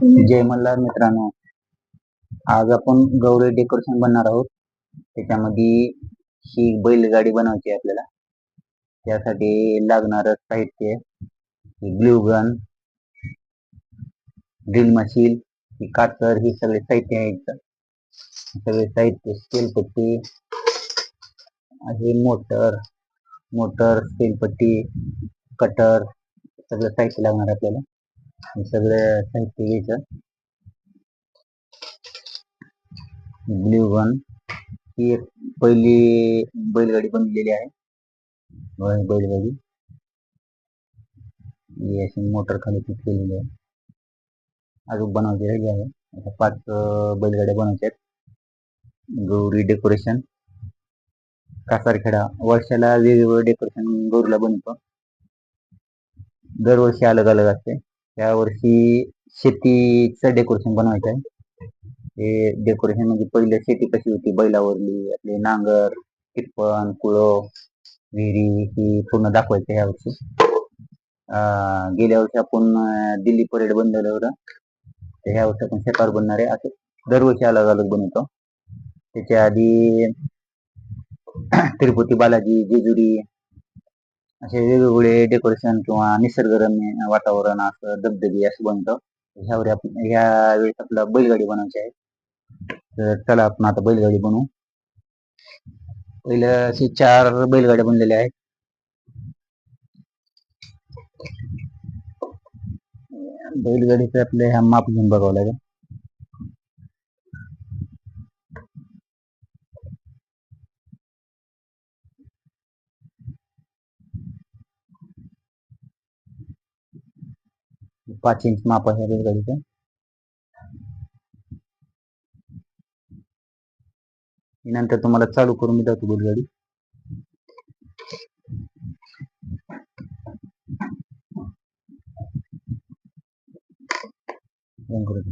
जय मल्हार मित्रांनो, आज आपण गौरी डेकोरेशन बनणार आहोत. त्याच्यामध्ये ही बैलगाडी बनवायची आहे आपल्याला. त्यासाठी लागणार साहित्य ग्लू गन, ड्रिल मशीन, ही कातर, ही सगळे साहित्य आहेत. सगळे साहित्य स्टीलपट्टी आहे, मोटर स्टीलपट्टी, कटर, सगळं साहित्य लागणार आपल्याला. हे सगळं साहित्य घ्यायचं. ग्लू गन ही एक पहिली बैलगाडी बनलेली आहे. बैलगाडी ही अशी मोटर खाली फिट केलेली आहे. अजून बनवायची राहिली आहे. आता 5 बैलगाड्या बनवायच्या आहेत. गौरी डेकोरेशन कासारखेडा वर्षाला वेगवेगळं डेकोरेशन गौरीला बनवतो. दरवर्षी अलग अलग असते. या वर्षी शेतीचं डेकोरेशन बनवायचं आहे. हे डेकोरेशन म्हणजे पहिलं शेती कशी होती, बैलावरली आपले नांगर, टिप्पण, कुळो, विहिरी ही पूर्ण दाखवायचं ह्या वर्षी. गेल्या वर्षी आपण दिल्ली परेड बनवलं होतं. तर ह्या वर्षी आपण शेतावर बनणार आहे. असं दरवर्षी अलग अलग बनवतो. त्याच्या आधी तिरुपती बालाजी, जेजुरी असे वेगवेगळे डेकोरेशन किंवा निसर्गरम्य वातावरण असं धबधबे असं बनवतो. ह्या वेळेस आपल्याला बैलगाडी बनवायची आहे. तर चला आपण आता बैलगाडी बनवू. पहिलं असे 4 बैलगाड्या बनलेल्या आहेत. बैलगाडीचं आपल्या ह्या माप घेऊन बघावं लागेल. पाच इंच माप आहे बैलगाडीचं. नंतर तुम्हाला चालू करून मी दाखवतो बैलगाडी. रंग करू.